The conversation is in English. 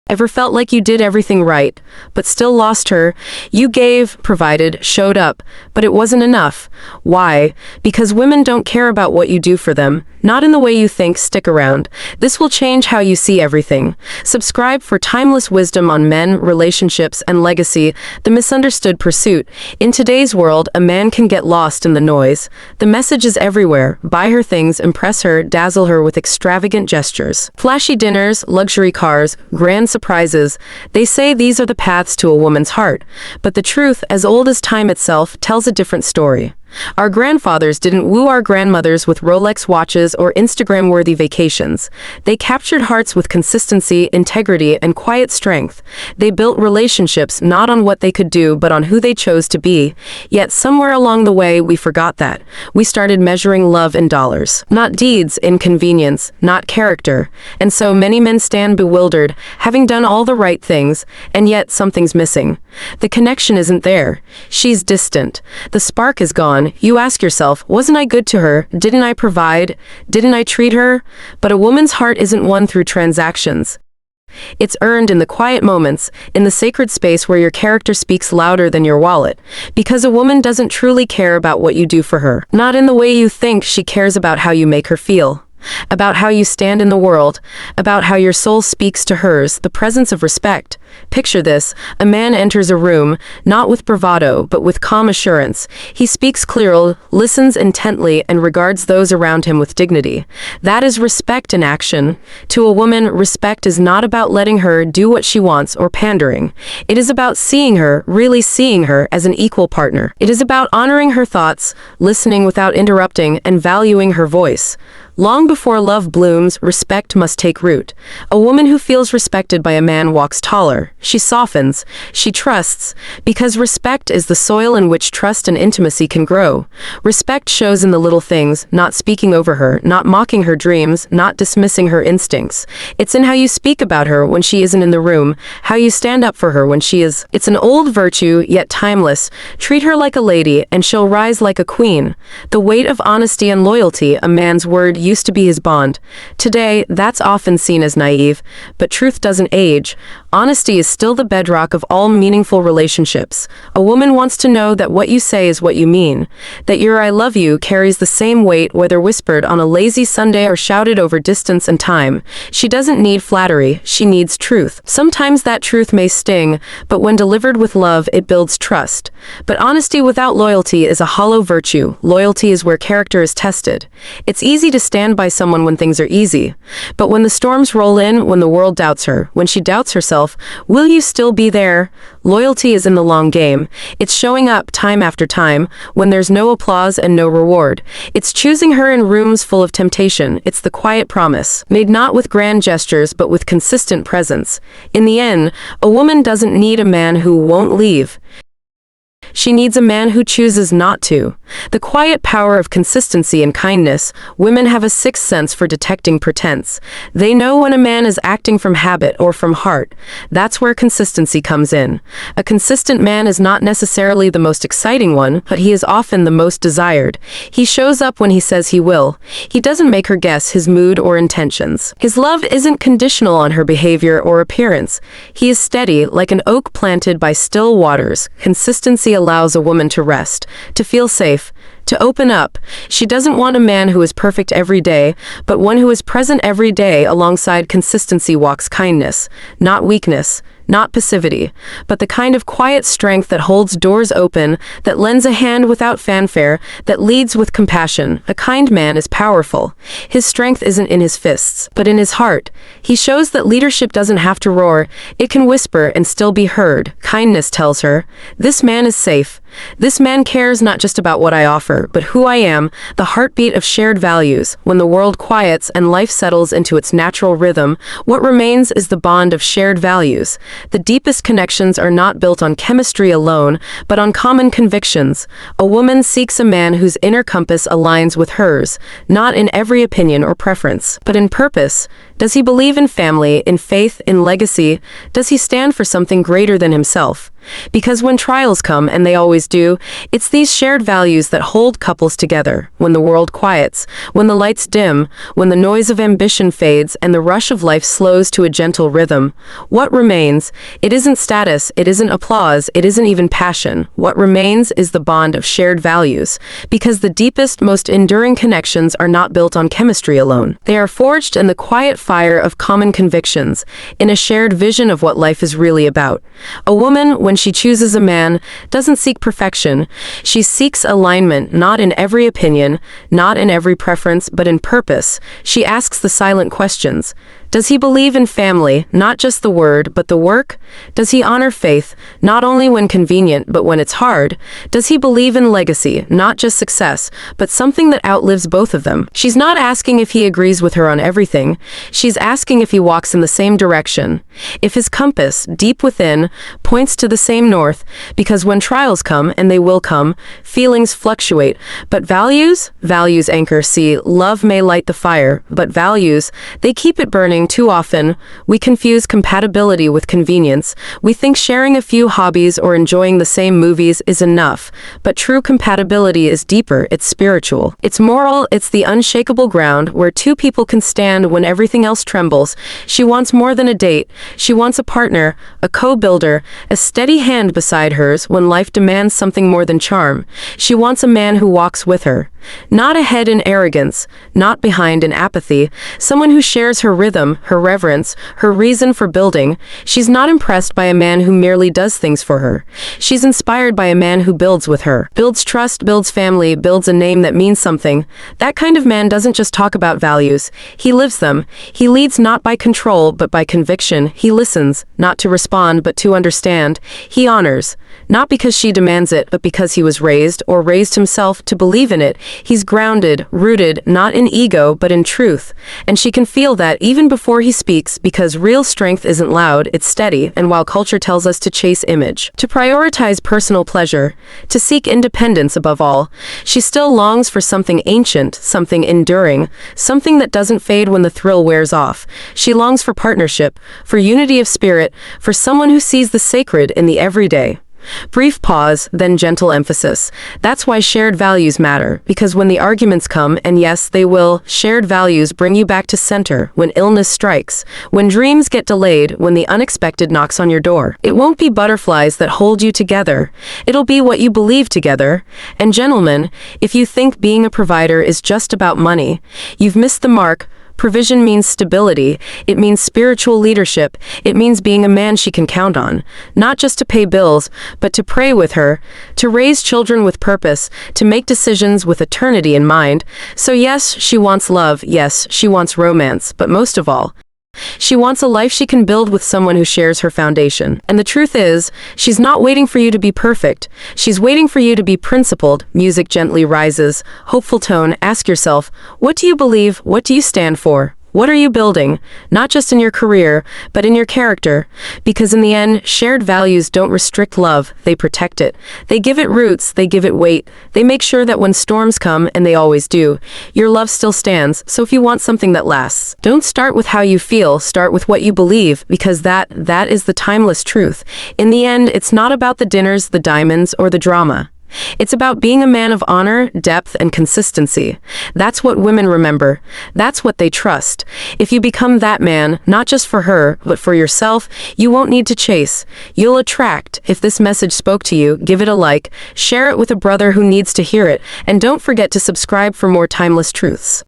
Ever felt like you did everything right, but still lost her? You gave, provided, showed up, but it wasn't enough. Why? Because women don't care about what you do for them. Not in the way you think. Stick around. This will change how you see everything. Subscribe for timeless wisdom on men, relationships, and legacy, the misunderstood pursuit. In today's world, a man can get lost in the noise. The message is everywhere. Buy her things, impress her, dazzle her with extravagant gestures. Flashy dinners, luxury cars, grand surprises. They say these are the paths to a woman's heart. But the truth, as old as time itself, tells a different story. Our grandfathers didn't woo our grandmothers with Rolex watches or Instagram-worthy vacations. They captured hearts with consistency, integrity, and quiet strength. They built relationships not on what they could do, but on who they chose to be. Yet somewhere along the way, we forgot that. We started measuring love in dollars. Not deeds, in convenience, not character. And so many men stand bewildered, having done all the right things, and yet something's missing. The connection isn't there. She's distant. The spark is gone. You ask yourself, wasn't I good to her? Didn't I provide? Didn't I treat her? But a woman's heart isn't won through transactions. It's earned in the quiet moments, in the sacred space where your character speaks louder than your wallet. Because a woman doesn't truly care about what you do for her. Not in the way you think. She cares about how you make her feel. About how you stand in the world, about how your soul speaks to hers, the presence of respect. Picture this: a man enters a room, not with bravado, but with calm assurance. He speaks clearly, listens intently, and regards those around him with dignity. That is respect in action. To a woman, respect is not about letting her do what she wants or pandering. It is about seeing her, really seeing her, as an equal partner. It is about honoring her thoughts, listening without interrupting, and valuing her voice. Long before love blooms, respect must take root. A woman who feels respected by a man walks taller. She softens. She trusts. Because respect is the soil in which trust and intimacy can grow. Respect shows in the little things, not speaking over her, not mocking her dreams, not dismissing her instincts. It's in how you speak about her when she isn't in the room, how you stand up for her when she is. It's an old virtue, yet timeless. Treat her like a lady, and she'll rise like a queen. The weight of honesty and loyalty, a man's word used to be his bond. Today, that's often seen as naive, but truth doesn't age. Honesty is still the bedrock of all meaningful relationships. A woman wants to know that what you say is what you mean, that your "I love you" carries the same weight whether whispered on a lazy Sunday or shouted over distance and time. She doesn't need flattery, she needs truth. Sometimes that truth may sting, but when delivered with love, it builds trust. But honesty without loyalty is a hollow virtue. Loyalty is where character is tested. It's easy to stand by someone when things are easy. But when the storms roll in, when the world doubts her, when she doubts herself, will you still be there? Loyalty is in the long game. It's showing up time after time, when there's no applause and no reward. It's choosing her in rooms full of temptation. It's the quiet promise, made not with grand gestures, but with consistent presence. In the end, a woman doesn't need a man who won't leave. She needs a man who chooses not to. The quiet power of consistency and kindness. Women have a sixth sense for detecting pretense. They know when a man is acting from habit or from heart. That's where consistency comes in. A consistent man is not necessarily the most exciting one, but he is often the most desired. He shows up when he says he will. He doesn't make her guess his mood or intentions. His love isn't conditional on her behavior or appearance. He is steady, like an oak planted by still waters. Consistency allows a woman to rest, to feel safe, to open up. She doesn't want a man who is perfect every day, but one who is present every day. Alongside consistency walks kindness, not weakness, not passivity, but the kind of quiet strength that holds doors open, that lends a hand without fanfare, that leads with compassion. A kind man is powerful. His strength isn't in his fists, but in his heart. He shows that leadership doesn't have to roar. It can whisper and still be heard. Kindness tells her, this man is safe. This man cares not just about what I offer, but who I am, the heartbeat of shared values. When the world quiets and life settles into its natural rhythm, what remains is the bond of shared values. The deepest connections are not built on chemistry alone, but on common convictions. A woman seeks a man whose inner compass aligns with hers, not in every opinion or preference, but in purpose. Does he believe in family, in faith, in legacy? Does he stand for something greater than himself? Because when trials come, and they always do, it's these shared values that hold couples together. When the world quiets, when the lights dim, when the noise of ambition fades and the rush of life slows to a gentle rhythm, what remains? It isn't status, it isn't applause, it isn't even passion. What remains is the bond of shared values. Because the deepest, most enduring connections are not built on chemistry alone. They are forged in the quiet fire of common convictions, in a shared vision of what life is really about. A woman, when she chooses a man, doesn't seek perfection. She seeks alignment, not in every opinion, not in every preference, but in purpose. She asks the silent questions. Does he believe in family, not just the word, but the work? Does he honor faith, not only when convenient, but when it's hard? Does he believe in legacy, not just success, but something that outlives both of them? She's not asking if he agrees with her on everything. She's asking if he walks in the same direction. If his compass, deep within, points to the same north, because when trials come, and they will come, feelings fluctuate, but values anchor. See, love may light the fire, but values, they keep it burning. Too often, we confuse compatibility with convenience. We think sharing a few hobbies or enjoying the same movies is enough, but true compatibility is deeper, it's spiritual. It's moral, it's the unshakable ground where two people can stand when everything else trembles. She wants more than a date. She wants a partner, a co-builder, a steady hand beside hers when life demands something more than charm. She wants a man who walks with her. Not ahead in arrogance, not behind in apathy, someone who shares her rhythm, her reverence, her reason for building. She's not impressed by a man who merely does things for her. She's inspired by a man who builds with her. Builds trust, builds family, builds a name that means something. That kind of man doesn't just talk about values. He lives them. He leads not by control, but by conviction. He listens, not to respond, but to understand. He honors, not because she demands it, but because he was raised, or raised himself, to believe in it. He's grounded, rooted, not in ego, but in truth. And she can feel that even before he speaks, because real strength isn't loud, it's steady, and while culture tells us to chase image, to prioritize personal pleasure, to seek independence above all, she still longs for something ancient, something enduring, something that doesn't fade when the thrill wears off. She longs for partnership, for unity of spirit, for someone who sees the sacred in the everyday. Brief pause, then gentle emphasis. That's why shared values matter, because when the arguments come, and yes, they will, shared values bring you back to center when illness strikes, when dreams get delayed, when the unexpected knocks on your door. It won't be butterflies that hold you together. It'll be what you believe together. And gentlemen, if you think being a provider is just about money, you've missed the mark. Provision means stability. It means spiritual leadership. It means being a man she can count on, not just to pay bills, but to pray with her, to raise children with purpose, to make decisions with eternity in mind. So yes, she wants love. Yes, she wants romance. But most of all, she wants a life she can build with someone who shares her foundation. And the truth is, she's not waiting for you to be perfect. She's waiting for you to be principled. Music gently rises. Hopeful tone. Ask yourself, what do you believe? What do you stand for? What are you building? Not just in your career, but in your character. Because in the end, shared values don't restrict love, they protect it. They give it roots, they give it weight. They make sure that when storms come, and they always do, your love still stands. So if you want something that lasts, don't start with how you feel, start with what you believe, because that is the timeless truth. In the end, it's not about the dinners, the diamonds, or the drama. It's about being a man of honor, depth, and consistency. That's what women remember. That's what they trust. If you become that man, not just for her, but for yourself, you won't need to chase. You'll attract. If this message spoke to you, give it a like, share it with a brother who needs to hear it, and don't forget to subscribe for more timeless truths.